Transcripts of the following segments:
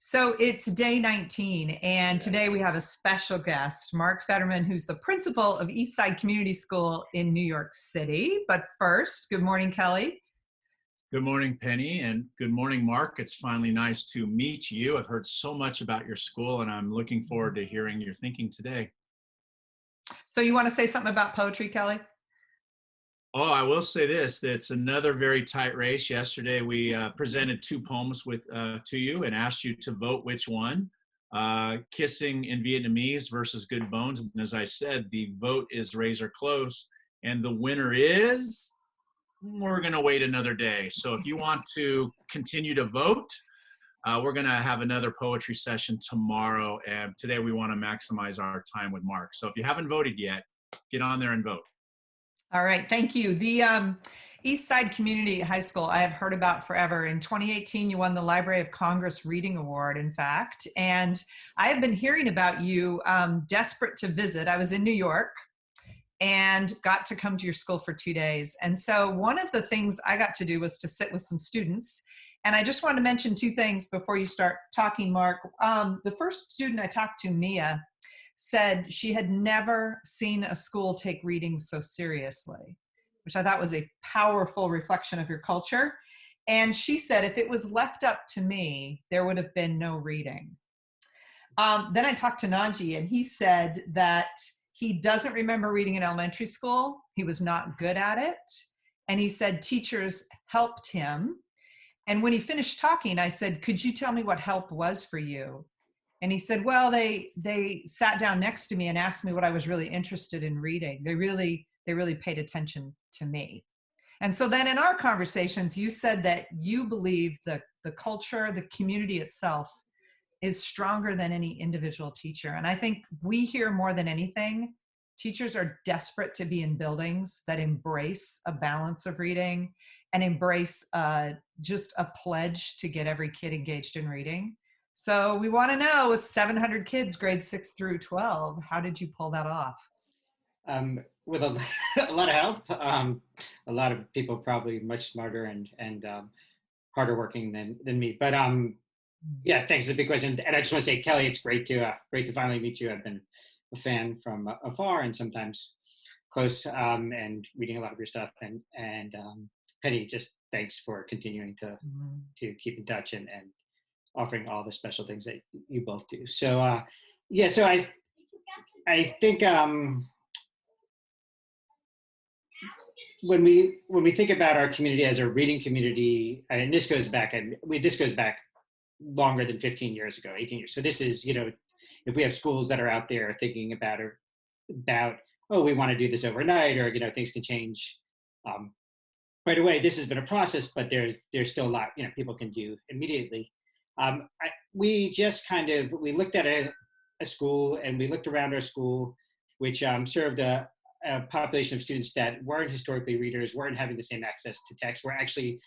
So it's day 19, and today we have a special guest, Mark Federman, who's the principal of Eastside Community School in New York City. But first, good morning, Kelly. Good morning, Penny, and good morning, Mark. It's finally nice to meet you. I've heard so much about your school, and I'm looking forward to hearing your thinking today. So you want to say something about poetry, Kelly? Oh, I will say this, that it's another very tight race. Yesterday, we presented two poems to you and asked you to vote which one, Kissing in Vietnamese versus Good Bones. And as I said, the vote is razor close, and the winner is, we're going to wait another day. So if you want to continue to vote, we're going to have another poetry session tomorrow. And today we want to maximize our time with Mark. So if you haven't voted yet, get on there and vote. All right, thank you. The Eastside Community High School I have heard about forever. In 2018, you won the Library of Congress Reading Award, in fact. And I have been hearing about you, desperate to visit. I was in New York and got to come to your school for 2 days. And so one of the things I got to do was to sit with some students. And I just want to mention two things before you start talking, Mark. The first student I talked to, Mia, said she had never seen a school take reading so seriously, which I thought was a powerful reflection of your culture. And she said, if it was left up to me, there would have been no reading. Then I talked to Nanji, and he said that he doesn't remember reading in elementary school. He was not good at it. And he said teachers helped him. And when he finished talking, I said, could you tell me what help was for you? And he said, well, they sat down next to me and asked me what I was really interested in reading. They really paid attention to me. And so then in our conversations, you said that you believe that the culture, the community itself is stronger than any individual teacher. And I think we hear more than anything, teachers are desperate to be in buildings that embrace a balance of reading and embrace just a pledge to get every kid engaged in reading. So we want to know, with 700 kids, grades 6 through 12, how did you pull that off? With a lot of help. A lot of people probably much smarter and harder working than me. But yeah, thanks. It's a big question. And I just want to say, Kelly, it's great to finally meet you. I've been a fan from afar and sometimes close, and reading a lot of your stuff. And Penny, just thanks for continuing to keep in touch and offering all the special things that you both do. So yeah, so I think when we think about our community as a reading community, and this goes back longer than 15 years ago, 18 years. So this is, if we have schools that are out there thinking about oh, we want to do this overnight, or things can change right away. This has been a process, but there's still a lot people can do immediately. We just we looked at a school, and we looked around our school, which served a population of students that weren't historically readers, weren't having the same access to text, were actually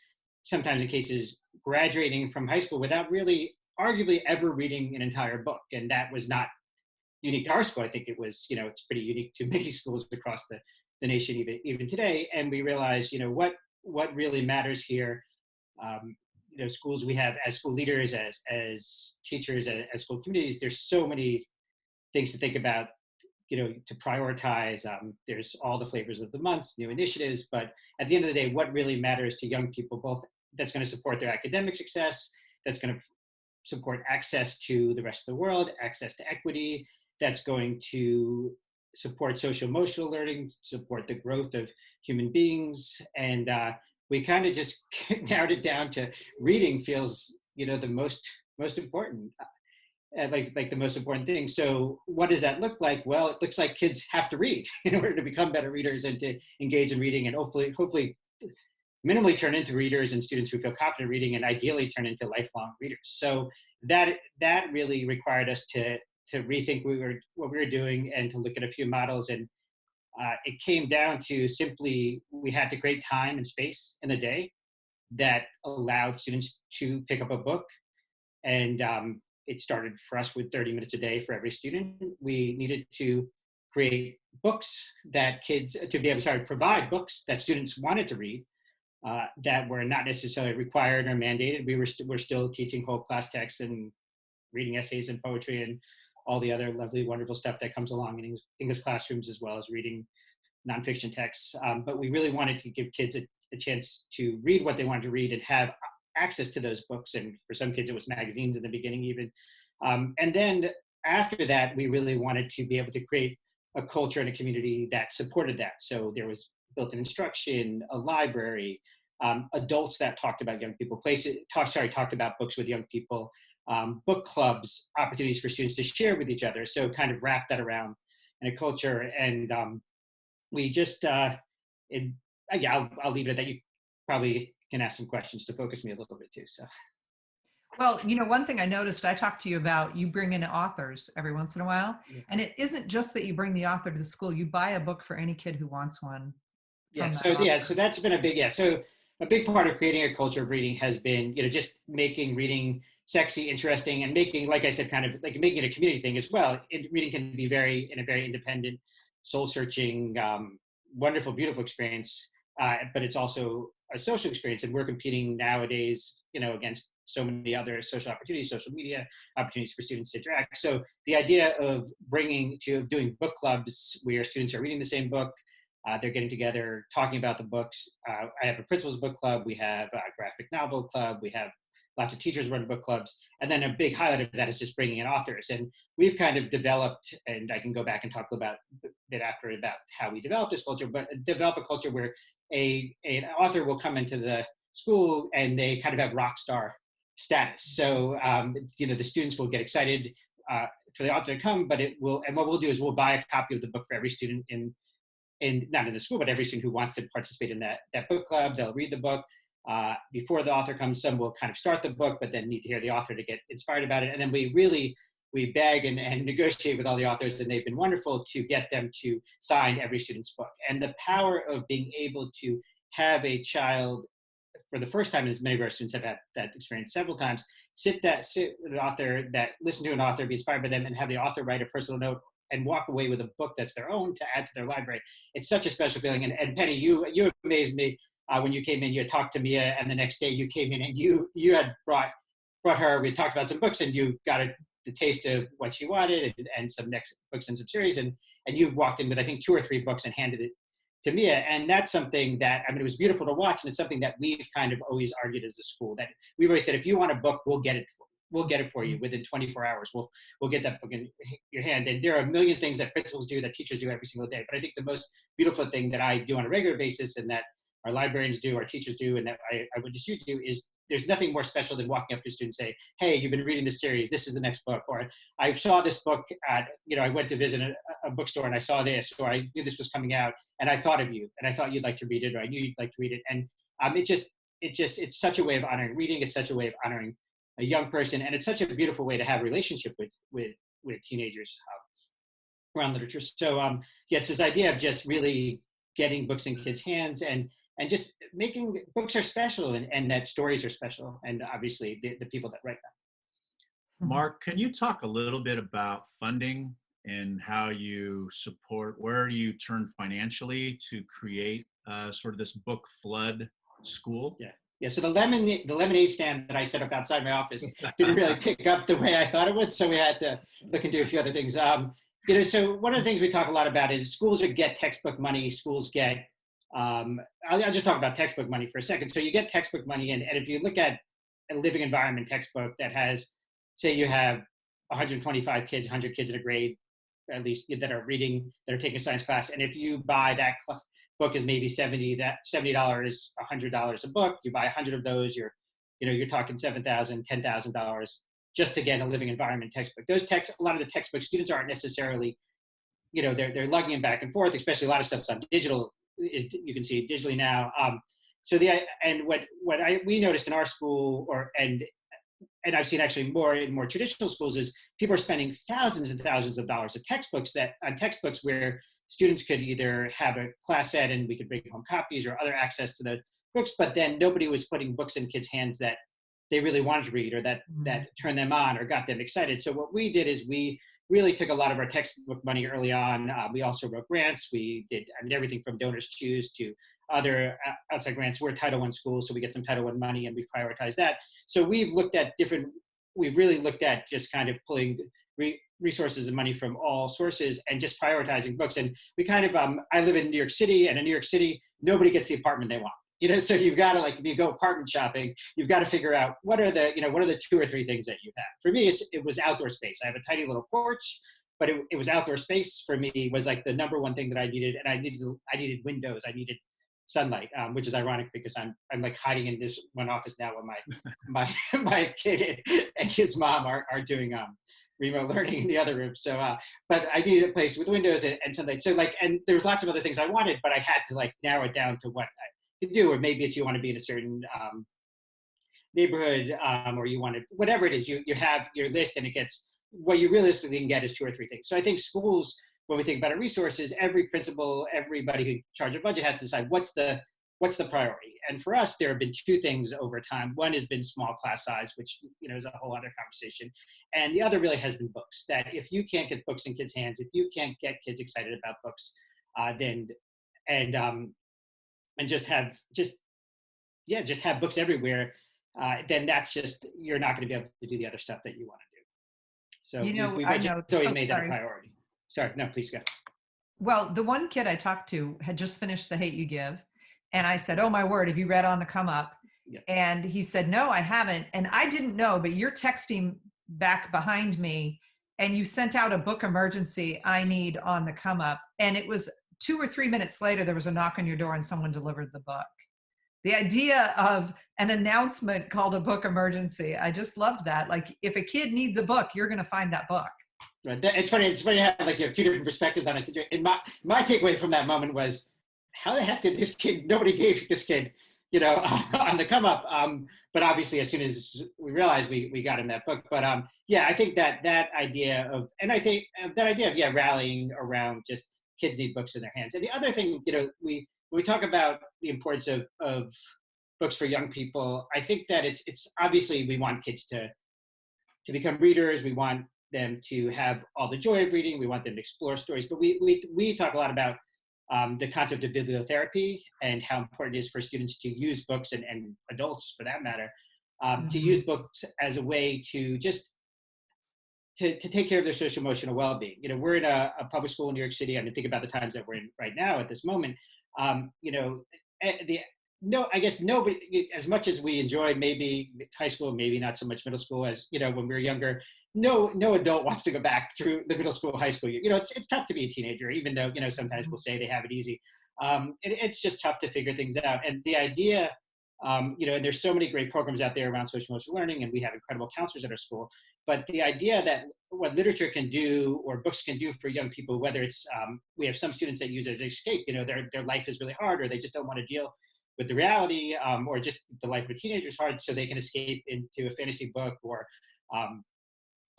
sometimes in cases graduating from high school without really arguably ever reading an entire book. And that was not unique to our school. I think it was, it's pretty unique to many schools across the nation, even today. And we realized, what really matters here, schools we have as school leaders, as teachers, as school communities, there's so many things to think about, to prioritize. There's all the flavors of the months, new initiatives, but at the end of the day, what really matters to young people, both that's going to support their academic success, that's going to support access to the rest of the world, access to equity, that's going to support social emotional learning, support the growth of human beings. And we kind of just narrowed it down to reading feels, the most important, like the most important thing. So what does that look like? Well, it looks like kids have to read in order to become better readers and to engage in reading, and hopefully minimally turn into readers and students who feel confident reading, and ideally turn into lifelong readers. So that really required us to rethink what we were doing and to look at a few models. And it came down to simply, we had to create time and space in the day that allowed students to pick up a book. And it started for us with 30 minutes a day for every student. We needed to create books that provide books that students wanted to read, that were not necessarily required or mandated. We're still teaching whole class texts and reading essays and poetry and all the other lovely, wonderful stuff that comes along in English classrooms, as well as reading nonfiction texts. But we really wanted to give kids a chance to read what they wanted to read and have access to those books. And for some kids, it was magazines in the beginning even. And then after that, we really wanted to be able to create a culture and a community that supported that. So there was built-in instruction, a library, adults that talked about young people, talked about books with young people, book clubs, opportunities for students to share with each other. So kind of wrap that around in a culture. And we just, I'll leave it at that. You probably can ask some questions to focus me a little bit too. So. Well, one thing I noticed, I talked to you about, you bring in authors every once in a while. Yeah. And it isn't just that you bring the author to the school, you buy a book for any kid who wants one. So that's been a big part of creating a culture of reading has been, just making reading sexy, interesting, and making, like I said, kind of like making it a community thing as well. Reading can be very independent, soul-searching, wonderful, beautiful experience, but it's also a social experience, and we're competing nowadays, against so many other social opportunities, social media opportunities for students to interact. So the idea of doing book clubs where students are reading the same book, they're getting together, talking about the books. I have a principal's book club. We have a graphic novel club. We have lots of teachers run book clubs. And then a big highlight of that is just bringing in authors. And we've kind of developed, and I can go back and talk about a bit after about how we developed this culture, but develop a culture where an author will come into the school and they kind of have rock star status. So, the students will get excited for the author to come, and what we'll do is we'll buy a copy of the book for every student not in the school, but every student who wants to participate in that book club. They'll read the book. Before the author comes, some will kind of start the book, but then need to hear the author to get inspired about it. And then we beg and negotiate with all the authors, and they've been wonderful to get them to sign every student's book. And the power of being able to have a child, for the first time, as many of our students have had that experience several times, sit with an author, listen to an author, be inspired by them, and have the author write a personal note and walk away with a book that's their own to add to their library. It's such a special feeling. And Penny, you amazed me when you came in. You had talked to Mia, and the next day you came in and you had brought her. We talked about some books, and you got the taste of what she wanted, and some next books in some series. And you walked in with, I think, 2 or 3 books and handed it to Mia. And that's something that, it was beautiful to watch. And it's something that we've kind of always argued as a school, that we've always said, if you want a book, we'll get it for you within 24 hours. We'll get that book in your hand. And there are a million things that principals do, that teachers do every single day. But I think the most beautiful thing that I do on a regular basis, and that our librarians do, our teachers do, and that I would just do, is there's nothing more special than walking up to a student and say, hey, you've been reading this series, this is the next book. Or I saw this book at, I went to visit a bookstore and I saw this, or I knew this was coming out and I thought of you and I thought you'd like to read it, or I knew you'd like to read it. And it's such a way of honoring reading. It's such a way of honoring a young person. And it's such a beautiful way to have a relationship with teenagers around literature. So yes, this idea of just really getting books in kids' hands and just making books are special, and that stories are special, and obviously the people that write them. Mark, can you talk a little bit about funding and how you support, where you turn financially to create sort of this book flood school? Yeah. So the lemonade stand that I set up outside my office didn't really pick up the way I thought it would, so we had to look into a few other things. So one of the things we talk a lot about is schools that get textbook money. Schools get I'll just talk about textbook money for a second. So you get textbook money, and if you look at a living environment textbook that has, say you have 125 kids, 100 kids in a grade, at least, that are taking a science class, and if you buy that book is maybe $70, $100 a book, you buy 100 of those, you're talking $7,000, $10,000 just to get a living environment textbook. A lot of the textbook students aren't necessarily, they're lugging them back and forth, especially a lot of stuff's on digital. You can see it digitally now. We noticed in our school, and I've seen actually more in more traditional schools, is people are spending thousands and thousands of dollars on textbooks where students could either have a class set and we could bring home copies or other access to the books, but then nobody was putting books in kids' hands that they really wanted to read, or that turned them on or got them excited. So what we did is we really took a lot of our textbook money early on. We also wrote grants. We did everything from Donors Choose to other outside grants. We're a Title I school, so we get some Title I money and we prioritize that. So we've looked at different we really looked at just kind of pulling resources and money from all sources and just prioritizing books. And we kind of, I live in New York City, and in New York City, nobody gets the apartment they want. So you've got to, like, if you go apartment shopping, you've got to figure out what are the 2 or 3 things that you have. For me, it was outdoor space. I have a tiny little porch, but it was outdoor space for me was like the number one thing that I needed. And I needed windows. I needed sunlight, which is ironic because I'm like hiding in this one office now where my kid and his mom are doing remote learning in the other room. So, but I needed a place with windows and sunlight. So and there was lots of other things I wanted, but I had to like narrow it down to what I could do. Or maybe it's you want to be in a certain neighborhood, or you want to, whatever it is, you have your list, and it gets, what you realistically can get is 2 or 3 things. So I think schools, when we think about our resources, every principal, everybody who charges a budget has to decide what's the priority. And for us, there have been 2 things over time. One has been small class size, which is a whole other conversation, and the other really has been books. That if you can't get books in kids' hands, if you can't get kids excited about books, just have books everywhere, then that's just, you're not going to be able to do the other stuff that you want to do. So we've always made that a priority. Sorry, no, please go. Well, the one kid I talked to had just finished The Hate U Give. And I said, oh my word, have you read On the Come Up? Yeah. And he said, no, I haven't. And I didn't know, but you're texting back behind me and you sent out a book emergency, I need On the Come Up. And it was 2 or 3 minutes later, there was a knock on your door and someone delivered the book. The idea of an announcement called a book emergency, I just loved that. Like, if a kid needs a book, you're going to find that book. Right. It's funny how like you have 2 different perspectives on it. And my takeaway from that moment was, how the heck did this kid, nobody gave this kid, On the Come Up. But obviously, as soon as we realized, we got him that book. But I think that idea of, rallying around just kids need books in their hands. And the other thing, we talk about the importance of books for young people. I think that it's obviously, we want kids to become readers. We want them to have all the joy of reading. We want them to explore stories. But we talk a lot about the concept of bibliotherapy and how important it is for students to use books, and adults for that matter, to use books as a way to just to take care of their social emotional well-being. We're in a public school in New York City. I mean, think about the times that we're in right now at this moment. I guess nobody, as much as we enjoyed maybe high school, maybe not so much middle school as, when we were younger, no adult wants to go back through the middle school, high school. It's tough to be a teenager, even though, sometimes we'll say they have it easy. It's just tough to figure things out. And the idea, and there's so many great programs out there around social emotional learning, and we have incredible counselors at our school. But the idea that what literature can do or books can do for young people, whether it's, we have some students that use it as an escape, their life is really hard, or they just don't want to deal with the reality, or just the life of a teenager is hard, so they can escape into a fantasy book or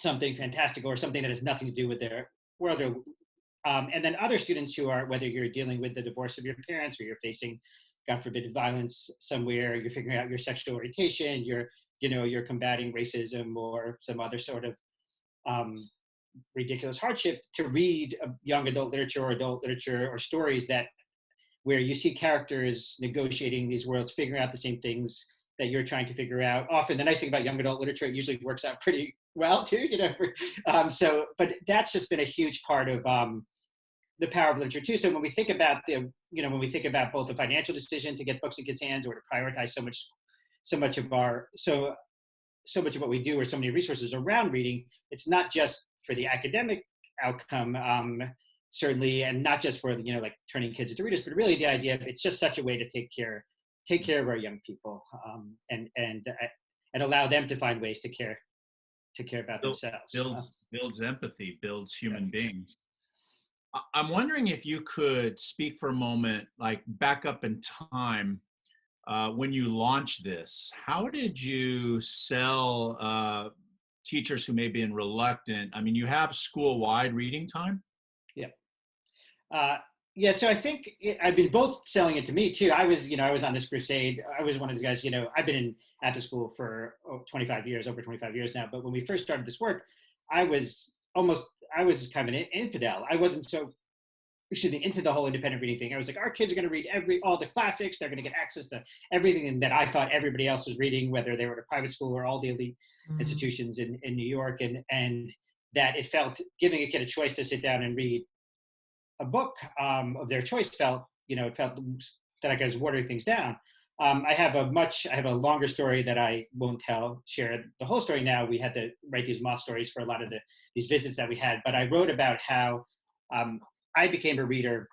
something fantastical or something that has nothing to do with their world. And then other students who are, whether you're dealing with the divorce of your parents, or you're facing, God forbid, violence somewhere, you're figuring out your sexual orientation, you're combating racism or some other sort of ridiculous hardship, to read young adult literature or stories where you see characters negotiating these worlds, figuring out the same things that you're trying to figure out. Often, the nice thing about young adult literature, it usually works out pretty well too, but that's just been a huge part of the power of literature too. So when we think about both the financial decision to get books in kids' hands, or to prioritize so much of what we do, or so many resources around reading, it's not just for the academic outcome, certainly, and not just for like turning kids into readers, but really the idea of it's just such a way to take care of our young people, and allow them to find ways to care about themselves. Builds empathy, builds human beings. I'm wondering if you could speak for a moment, like back up in time, when you launched this. How did you sell teachers who may be reluctant? I mean, you have school-wide reading time. So I think I've been both selling it to me too. I was on this crusade. I was one of these guys, I've been at the school for over 25 years now. But when we first started this work, I was kind of an infidel. I wasn't so into the whole independent reading thing. I was like, our kids are going to read all the classics. They're going to get access to everything that I thought everybody else was reading, whether they were at a private school or all the elite institutions in New York. And that it felt, giving a kid a choice to sit down and read a book of their choice felt, it felt that I was watering things down. I have a longer story that I won't share the whole story now. We had to write these moth stories for a lot of these visits that we had, but I wrote about how I became a reader,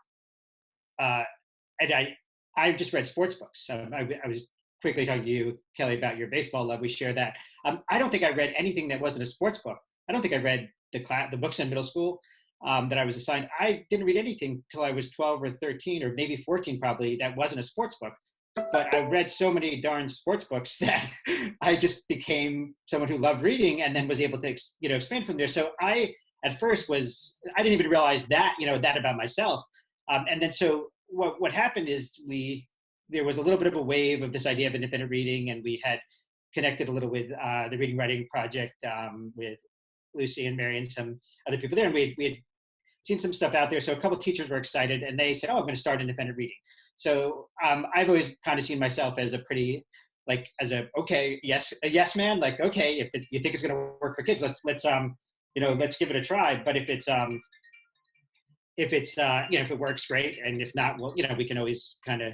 and I just read sports books. So I was quickly talking to you, Kelly, about your baseball love. We share that. I don't think I read anything that wasn't a sports book. I don't think I read the books in middle school that I was assigned. I didn't read anything till I was 12 or 13 or maybe 14 probably that wasn't a sports book. But I read so many darn sports books that I just became someone who loved reading and then was able to expand from there. So I at first I didn't even realize that that about myself. And then so what happened is there was a little bit of a wave of this idea of independent reading, and we had connected a little with the Reading Writing Project with Lucy and Mary and some other people there, and we had seen some stuff out there. So a couple of teachers were excited, and they said, "Oh, I'm going to start independent reading." So I've always kind of seen myself as a pretty a yes man. Like, okay, if you think it's going to work for kids, let's give it a try. But if it works, great, and if not, well, we can always kind of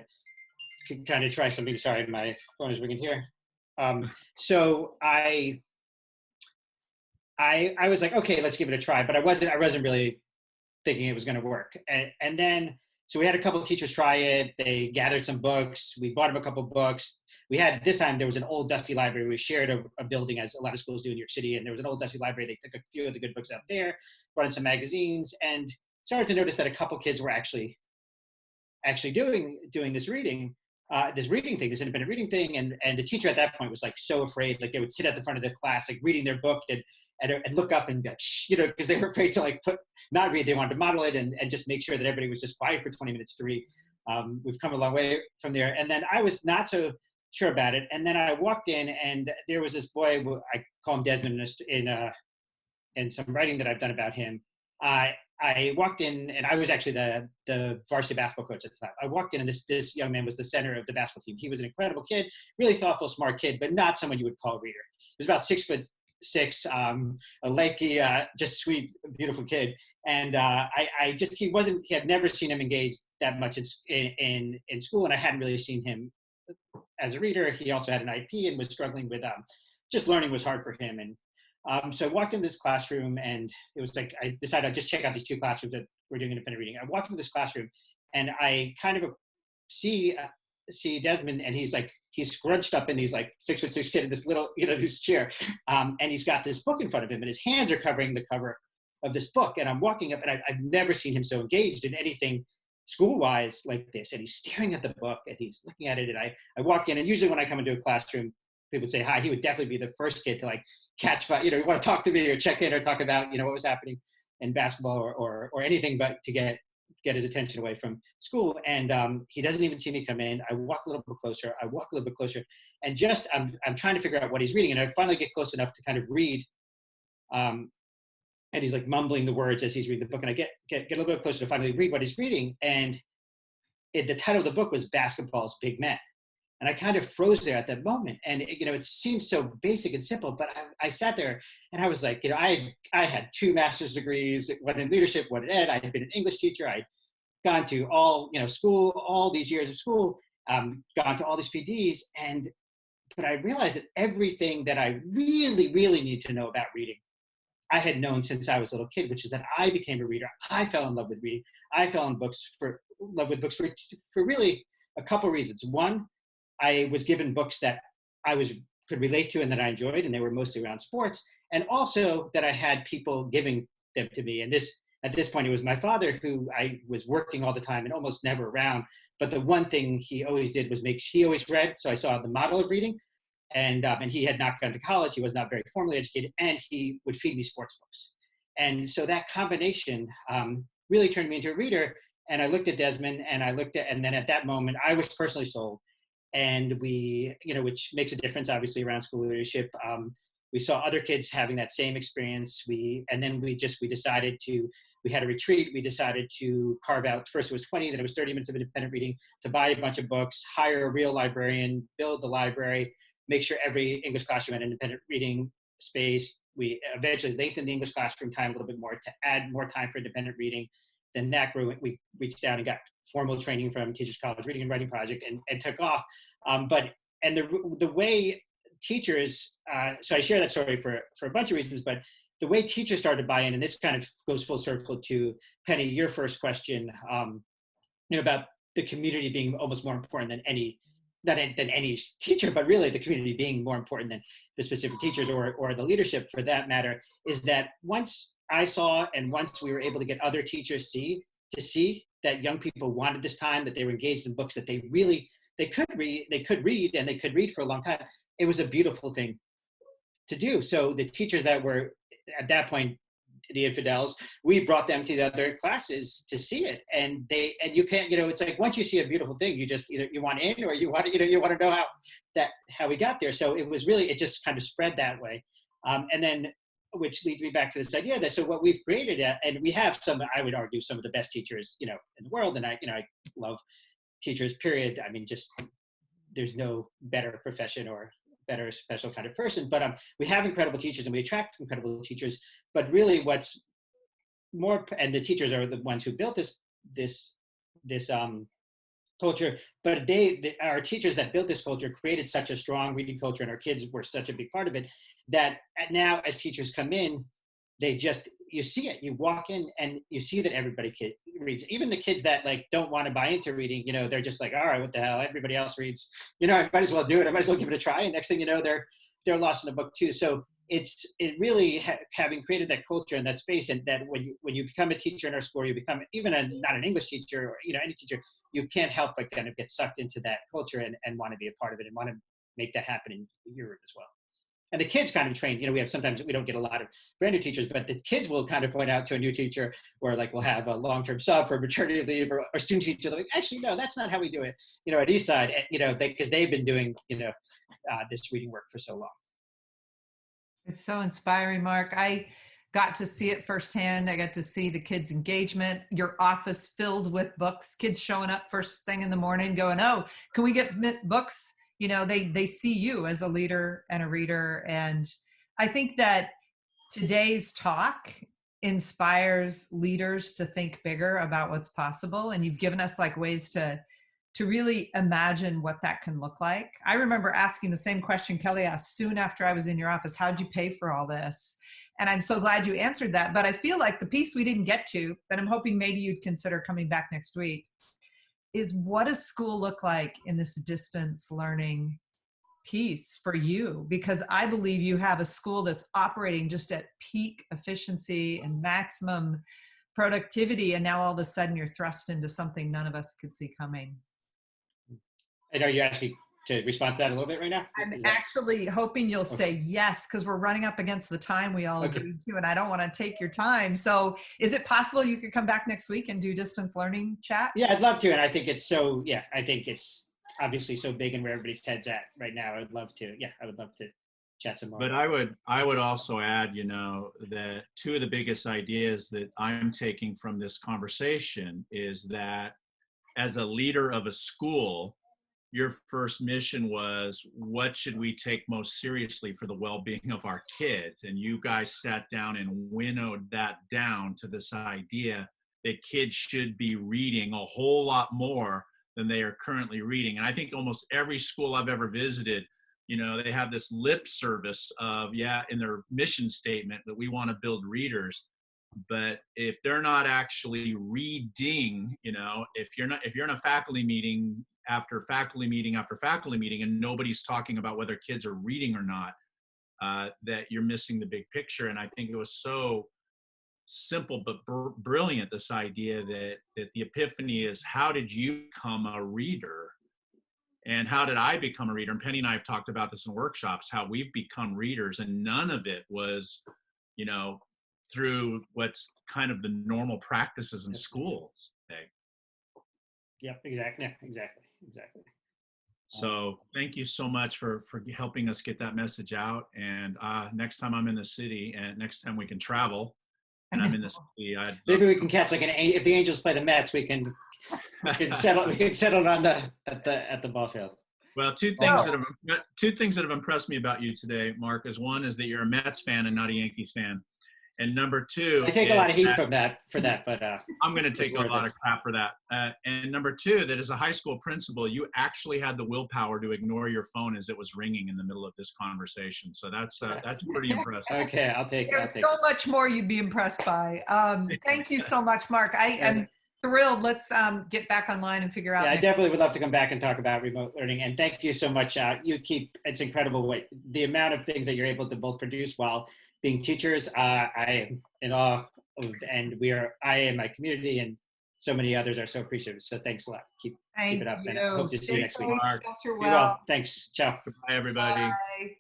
try something. Sorry, my phone is ringing here. So I was like, okay, let's give it a try, but I wasn't really thinking it was going to work. And then, so we had a couple of teachers try it. They gathered some books. We bought them a couple of books. This time there was an old dusty library. We shared a building, as a lot of schools do in New York City. And there was an old dusty library. They took a few of the good books out there, brought in some magazines, and started to notice that a couple kids were actually doing this reading. This independent reading thing, and the teacher at that point was like so afraid, like they would sit at the front of the class, like reading their book and look up and be like, shh, because they were afraid to not read. They wanted to model it and just make sure that everybody was just quiet for 20 minutes to read. We've come a long way from there. And then I was not so sure about it. And then I walked in, and there was this boy, I call him Desmond in some writing that I've done about him. I walked in, and I was actually the varsity basketball coach at the time. I walked in, and this young man was the center of the basketball team. He was an incredible kid, really thoughtful, smart kid, but not someone you would call a reader. He was about 6'6", a lanky, just sweet, beautiful kid. And he had never seen him engaged that much in school, and I hadn't really seen him as a reader. He also had an IP and was struggling with just learning was hard for him. And so I walked into this classroom, and it was like, I decided I'd just check out these two classrooms that were doing independent reading. I walked into this classroom, and I kind of see Desmond, and he's scrunched up in these 6'6" kid in this little, this chair. And he's got this book in front of him, and his hands are covering the cover of this book. And I'm walking up, and I've never seen him so engaged in anything school-wise like this. And he's staring at the book, and he's looking at it. And I walk in, and usually when I come into a classroom, people would say hi. He would definitely be the first kid to catch, you want to talk to me or check in or talk about, what was happening in basketball or anything, but to get his attention away from school. And he doesn't even see me come in. I walk a little bit closer, and just, I'm trying to figure out what he's reading. And I finally get close enough to kind of read. And he's mumbling the words as he's reading the book. And I get a little bit closer to finally read what he's reading. And the title of the book was Basketball's Big Men. And I kind of froze there at that moment. And, it seems so basic and simple, but I sat there, and I was like, I had 2 master's degrees, one in leadership, one in ed. I had been an English teacher. I'd gone to all, school, all these years of school, gone to all these PDs. But I realized that everything that I really, really need to know about reading, I had known since I was a little kid, which is that I became a reader. I fell in love with reading. I fell in love with books for really a couple reasons. One, I was given books that I could relate to and that I enjoyed, and they were mostly around sports. And also that I had people giving them to me. And at this point, it was my father, who I was working all the time and almost never around. But the one thing he always did was he always read. So I saw the model of reading. And he had not gone to college. He was not very formally educated, and he would feed me sports books. And so that combination really turned me into a reader. And I looked at Desmond, and then at that moment, I was personally sold. And we, which makes a difference, obviously, around school leadership. we saw other kids having that same experience. And then we decided to, we had a retreat. We decided to carve out, first it was 20, then it was 30 minutes of independent reading, to buy a bunch of books, hire a real librarian, build the library, make sure every English classroom had independent reading space. We eventually lengthened the English classroom time a little bit more to add more time for independent reading. Then that grew. We reached out and got formal training from Teachers College Reading and Writing Project, and took off. And the way teachers, so I share that story for a bunch of reasons, but the way teachers started to buy in, and this kind of goes full circle to Penny, your first question, about the community being almost more important than any teacher, but really the community being more important than the specific teachers or the leadership for that matter, is that once I saw, and once we were able to get other teachers to see that young people wanted this time, that they were engaged in books that they could read for a long time, it was a beautiful thing to do. So the teachers that were at that point the infidels, we brought them to the other classes to see it, and you can't, it's like once you see a beautiful thing, you just either you want in or you want to know how we got there. So it just kind of spread that way, and then, which leads me back to this idea that, so what we've created, and we have I would argue, some of the best teachers, in the world, and I love teachers, period. I mean, just, there's no better profession or better special kind of person, but we have incredible teachers and we attract incredible teachers, but really what's more, and the teachers are the ones who built this culture, but our teachers that built this culture created such a strong reading culture, and our kids were such a big part of it, that now as teachers come in, you see it, you walk in and you see that everybody reads, even the kids that don't want to buy into reading, they're just like, all right, what the hell, everybody else reads, I might as well do it, I might as well give it a try, and next thing you know, they're lost in the book too. So it really having created that culture and that space, and that when you become a teacher in our school, you become even not an English teacher or any teacher, you can't help but kind of get sucked into that culture and want to be a part of it and want to make that happen in your room as well. And the kids kind of train, sometimes we don't get a lot of brand new teachers, but the kids will kind of point out to a new teacher, or we'll have a long-term sub for maternity leave, or student teacher, like, actually, no, that's not how we do it, at Eastside, because they've been doing, this reading work for so long. It's so inspiring, Mark. I got to see it firsthand. I got to see the kids' engagement, your office filled with books, kids showing up first thing in the morning going, oh, can we get books? They see you as a leader and a reader. And I think that today's talk inspires leaders to think bigger about what's possible. And you've given us ways to really imagine what that can look like. I remember asking the same question Kelly asked soon after I was in your office: how'd you pay for all this? And I'm so glad you answered that. But I feel like the piece we didn't get to, that I'm hoping maybe you'd consider coming back next week, is what does school look like in this distance learning piece for you? Because I believe you have a school that's operating just at peak efficiency and maximum productivity, and now all of a sudden you're thrust into something none of us could see coming. And are you asking to respond to that a little bit right now? I'm actually hoping you'll say yes, because we're running up against the time we all agreed to, and I don't want to take your time. So is it possible you could come back next week and do distance learning chat? Yeah, I'd love to. And I think it's I think it's obviously so big and where everybody's head's at right now. I would love to chat some more. But I would also add, that two of the biggest ideas that I'm taking from this conversation is that as a leader of a school, your first mission was, what should we take most seriously for the well-being of our kids? And you guys sat down and winnowed that down to this idea that kids should be reading a whole lot more than they are currently reading. And I think almost every school I've ever visited, they have this lip service of, in their mission statement, that we want to build readers. But if they're not actually reading, if you're in a faculty meeting after faculty meeting after faculty meeting, and nobody's talking about whether kids are reading or not, that you're missing the big picture. And I think it was so simple but brilliant, this idea that the epiphany is, how did you become a reader? And how did I become a reader? And Penny and I have talked about this in workshops, how we've become readers, and none of it was, through what's kind of the normal practices in schools today. Yep, exactly. Yeah, exactly. So thank you so much for helping us get that message out. And next time I'm in the city, and next time we can travel, and I'm in the city, maybe we can catch like if the Angels play the Mets, we can settle it on at the ball field. Well, two things that have impressed me about you today, Mark, is one is that you're a Mets fan and not a Yankees fan. And number two, I take a lot of heat for that, but I'm going to take a lot of crap for that. And number two, that as a high school principal, you actually had the willpower to ignore your phone as it was ringing in the middle of this conversation. So that's pretty impressive. Okay, I'll take it. There's so much more you'd be impressed by. Thank you so much, Mark. I am thrilled. Let's get back online and figure out. Yeah, I definitely would love to come back and talk about remote learning. And thank you so much. It's incredible the amount of things that you're able to both produce while being teachers. I am in awe of, and I and my community and so many others are so appreciative. So thanks a lot. Keep it up. And I hope to see you next week. Well. Thanks. Ciao. Bye, everybody. Bye.